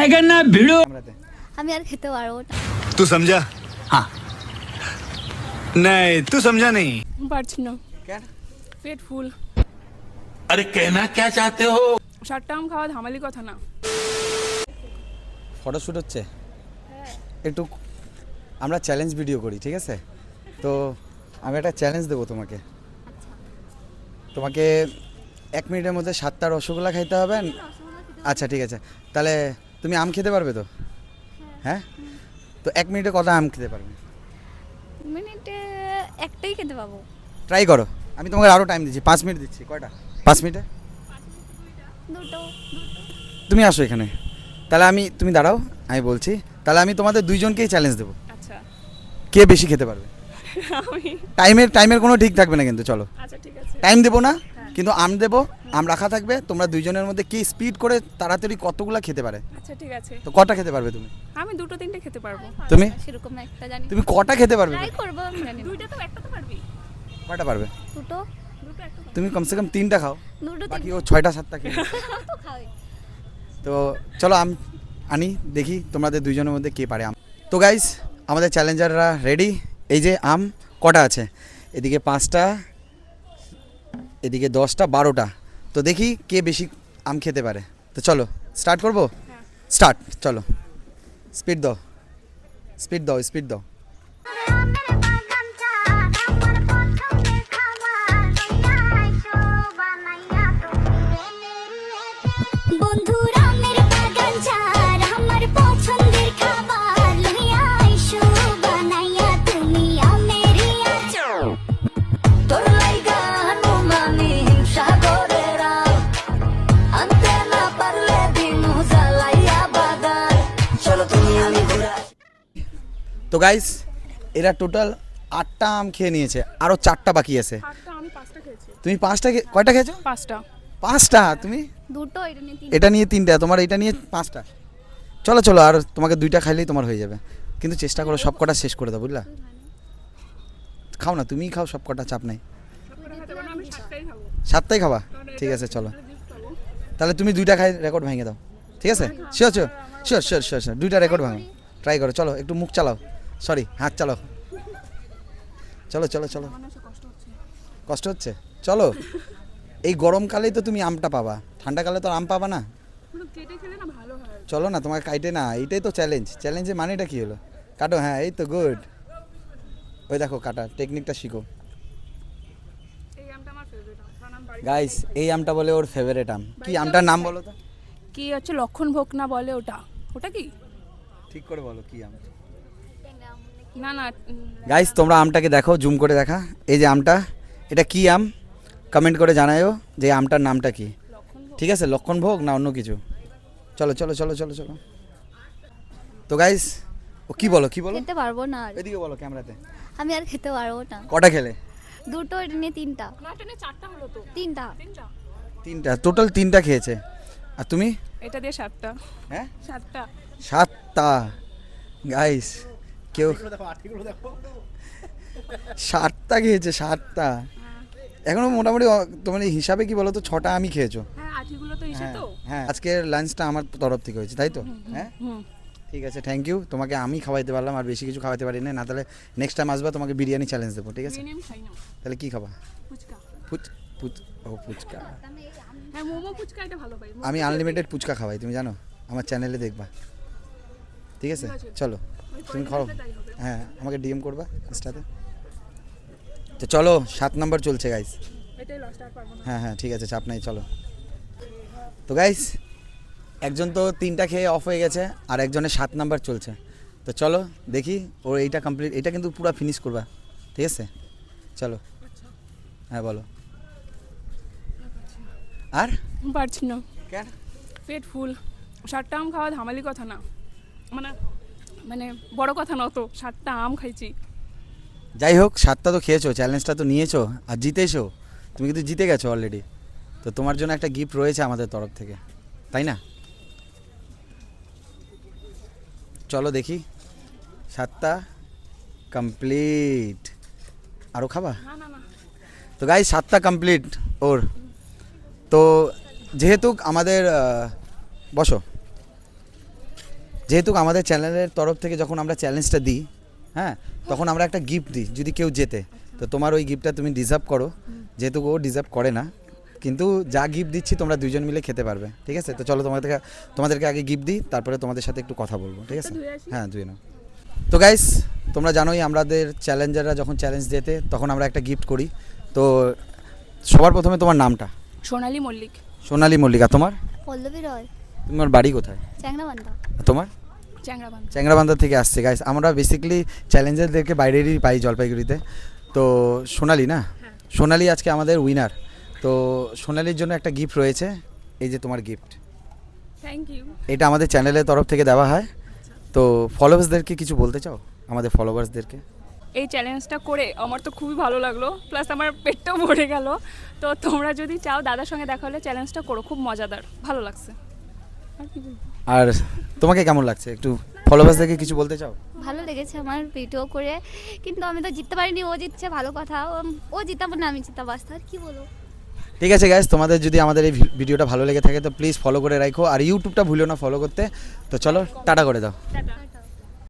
जाएगा ना भिड़ो। আমি আর খেতে পারবো না। तू समझा? हाँ नहीं तू समझा नहीं। পারছি না, কেন? পেট ফুল। अरे कहना क्या चाहते हो? সাতটা আম খাওয়া ধামালি কথা না। ফটোশ্যুট হচ্ছে একটু, আমরা চ্যালেঞ্জ ভিডিও করি, ঠিক আছে? তো আমি একটা চ্যালেঞ্জ দেবো তোমাকে। তোমাকে 1 মিনিটের মধ্যে 7টা রসগোল্লা খাইতে হবে। আচ্ছা ঠিক আছে, তাহলে তুমি আম খেতে পারবে তো? হ্যাঁ, তো 1 মিনিটে কত আম খেতে পারবে? মিনিটে একটাই খেতে পাবো। ট্রাই করো, আমি তোমাকে আরও টাইম দিচ্ছি, 5 মিনিট দিচ্ছি। কয়টা? 5 মিনিটে দুটো। তুমি আসো এখানে। তাহলে তুমি দাঁড়াও, আমি বলছি। তাহলে আমি তোমাদের দুইজনকেই চ্যালেঞ্জ দেবো, আচ্ছা কে বেশি খেতে পারবে। আমি টাইমের কোনো ঠিক থাকবে না কিন্তু, চলো আচ্ছা ঠিক আছে। টাইম দেবো না, কিন্তু আম দেবো, আম রাখা থাকবে। তোমরা দুইজনের মধ্যে কে স্পিড করে তাড়াতাড়ি কতগুলা খেতে পারে। আচ্ছা ঠিক আছে, তো কটা খেতে পারবে তুমি? আমি দুটো তিনটে খেতে পারবো। তুমি? সেরকম একটা জানি। তুমি কটা খেতে পারবে? ট্রাই করব, আমি জানি না। দুইটা তো একটা তো পারবি। কটা পারবে? দুটো। দুটো একটা পারবি। তুমি কমসে কম 3টা খাও, দুটো বাকি ও 6টা 7টা খেয়ে নেবে। তো খাই। তো চলো আম আনি, দেখি তোমাদের দুইজনের মধ্যে কে পারে আম। তো গাইস, আমাদের চ্যালেঞ্জাররা রেডি। এই যে আম কটা আছে, এদিকে 5টা, এদিকে 10টা, 12টা। তো দেখি কে বেশি আম খেতে পারে। তো চলো স্টার্ট করবো। স্টার্ট, চলো স্পিড দাও, স্পিড দাও, স্পিড দাও। বন্ধুরা মেরে বাগান চার আমার পছন্দের খাবার লইয়া আইসো বানাইয়া তুমি আমেরি আছো তোর লাইগা হনুমানি হিংসা করে রাও আনতে না পারলে দিনু জ্বালাইয়া বাগান চলো তুমি আমি ঘুরা। তো গাইস, এরা টোটাল 8টা আম খেয়ে নিয়েছে, আরও 4টা বাকি আছে। আটটা, আমি পাঁচটা খেয়েছি। তুমি 5টা কয়টা খেয়েছো? পাঁচটা। 5টা। তুমি দুটো এটা নিয়ে তিন। এটা নিয়ে 3টা, তোমার এটা নিয়ে 5টা। চলো চলো, আর তোমাকে 2টা খাইলেই তোমার হয়ে যাবে, কিন্তু চেষ্টা করো সব কটা শেষ করে দাও, বুঝলা? খাও না, তুমিই খাও সব কটা, চাপ নাই। সাতটা খেতে পারবো না, আমি সাতটাই খাবো। 7টাই খাবা? ঠিক আছে চলো, তাহলে তুমি 2টা খাই রেকর্ড ভেঙে দাও, ঠিক আছে? Sure sure sure sure sure sure 2টা রেকর্ড ভাঙো, ট্রাই করো। চলো একটু মুখ চালাও, সরি হাত চালাও। চলো চলো চলো, কষ্ট হচ্ছে? চলো, এই গরমকালেই তো তুমি আমটা পাবা, ঠান্ডাকালে তো আম পাবা না। পুরো কেটে খেলে না ভালো হয়। চলো না, তোমাকে কাইটে না, এইটাই তো চ্যালেঞ্জ। চ্যালেঞ্জের মানেটা কি হলো? কাটো, হ্যাঁ এই তো গুড। ওই দেখো কাটা টেকনিকটা শিখো। এই আমটা আমার ফেভারিট আম, কারণ আমি বাড়িতে গাইস, এই আমটা বলে ওর ফেভারিট আম। কি আমটার নাম বলো তো? কি হচ্ছে লক্ষণ ভোগ না বলে ওটা, ওটা কি? ঠিক করে বলো কি আম। না না গাইস, তোমরা আমটাকে দেখো, জুম করে দেখা। এই যে আমটা, এটা কি আম? কমেন্ট করে জানায়ও যে আমটার নামটা কি। ঠিক আছে, লক্ষণ ভোগ না অন্য কিছু? চলো চলো চলো চলো চলো। তো গাইস, ও কি বলো কি বলো? খেতে পারবো না আর। এদিকে বলো ক্যামেরাতে। আমি আর খেতে পারবো না। কটা খেলে? দুটো এটা নিয়ে তিনটা। না, এটা নিয়ে চারটা হলো তো। তিনটা। তিনটা। 3টা, টোটাল 3টা খেয়েছে। আর তুমি? এটা দিয়ে সাতটা। হ্যাঁ, সাতটা। 7টা। গাইস, কেউ 7টা খেয়েছে, 7টা। এখনো মোটামুটি তোমার হিসাবে কি বলো তো, 6টা আমি খেয়েছো। হ্যাঁ, আঠিগুলো তো এসে হ্যাঁ তো। হ্যাঁ, আজকের লাঞ্চটা আমার তরফ থেকে হয়েছে, তাই তো? হ্যাঁ হুম। ঠিক আছে, থ্যাংক ইউ। তোমাকে আমি খাওয়াইতে পারলাম, আর বেশি কিছু খাওয়াতে পারি না। না তাহলে নেক্সট টাইম আসবা, তোমাকে বিরিয়ানি চ্যালেঞ্জ দেবো, ঠিক আছে? বিরিয়ানি আমি খাই না। তাহলে কি খাবা? ফুচকা। ফুচকা। হ্যাঁ, মোমো ফুচকা এটা ভালো পাই। আমি আনলিমিটেড ফুচকা খাওয়াই, তুমি জানো? আমার চ্যানেলে দেখবা, ঠিক আছে? চলো তুমি খাও, হ্যাঁ আমাকে ডিএম করবা ইনস্টাতে। তো চলো, 7 নম্বর চলছে গাইস। এটাই লাস্ট, আর পারবো না। হ্যাঁ হ্যাঁ ঠিক আছে, চাপ নাই, চলো। তো গাইস, একজন তো 3টা খেয়ে অফ হয়ে গেছে, আর একজনের 7 নাম্বার চলছে। তো চলো দেখি ওর এইটা কমপ্লিট, এটা কিন্তু পুরো ফিনিশ করবা, ঠিক আছে? চলো, হ্যাঁ বলো। আর পারছি না, কেন? পেট ফুল। সাতটা আম খাওয়া ধামালি কথা না, মানে মানে বড় কথা না তো, সাতটা আম খাইছি। যাই হোক, 7টা তো খেয়েছো, চ্যালেঞ্জটা তো নিয়েছো, আর জিতেছো। তুমি কিন্তু জিতে গেছো অলরেডি। তো তোমার জন্য একটা গিফট রয়েছে আমাদের তরফ থেকে, তাই না? চলো দেখি, 7টা কমপ্লিট। আরও খাবা? না না না, তো গাইস, 7টা কমপ্লিট ওর। তো যেহেতু আমাদের বসো, যেহেতু আমাদের চ্যানেলের তরফ থেকে যখন আমরা চ্যালেঞ্জটা দিই, হ্যাঁ, তখন আমরা একটা গিফট দিই যদি কেউ জেতে। তো তোমার ওই গিফটটা তুমি ডিজার্ভ করো, যেহেতু ও ডিজার্ভ করে না, কিন্তু যা গিফট দিচ্ছি তোমরা দুজন মিলে খেতে পারবে, ঠিক আছে? তো চলো তোমাদেরকে আগে গিফট দিই, তারপরে তোমাদের সাথে একটু কথা বলবো, ঠিক আছে? হ্যাঁ, ধুয়ে নাও। তো গাইস, তোমরা জানোই আমাদের চ্যালেঞ্জাররা যখন চ্যালেঞ্জ জেতে তখন আমরা একটা গিফট করি। তো সবার প্রথমে তোমার নামটা? সোনালী মল্লিক। সোনালী মল্লিকা। তোমার? পল্লবী রয়, তোমার বাড়ি কোথায়? চ্যাংরাবান্ধা। তোমার? চ্যাংরাবান্ধা। চ্যাংরাবান্ধা থেকে আসছে। গাইস, আমরা বেসিক্যালি চ্যালেঞ্জারদেরকে বাইরেরই পাই জলপাইগুড়িতে। তো সোনালী না, সোনালী আজকে আমাদের উইনার। তো সোনালীর জন্য একটা গিফট রয়েছে, এই যে তোমার গিফট। Thank you. এটা আমাদের চ্যানেলের তরফ থেকে দেওয়া হয়। তো ফলোয়ার্সদেরকে কিছু বলতে চাও? আমাদের ফলোয়ার্সদেরকে এই চ্যালেঞ্জটা করে আমার তো খুবই ভালো লাগলো, প্লাস আমার পেটটাও ভরে গেল। তো তোমরা যদি চাও দাদার সঙ্গে দেখা হলে চ্যালেঞ্জটা করো, খুব মজাদার, ভালো লাগছে। আর কি বলবো? আর তোমাকে কেমন লাগছে একটু ফলোয়ার্সদেরকে কিছু বলতে চাও? ভালো লেগেছে আমার ভিডিও করে, কিন্তু আমি তো জিততে পারিনি। ও জিতছে, ভালো কথা। ও জিতাবো না, আমি জিতাবো। আসতে আর কি বলো। ঠিক আছে গাইস, তোমাদের যদি আমাদের এই ভিডিওটা ভালো লেগে থাকে তো প্লিজ ফলো করে রাখো, আর ইউটিউবটা ভুলো না ফলো করতে। তো চলো, টাটা করে দাও। টাটা।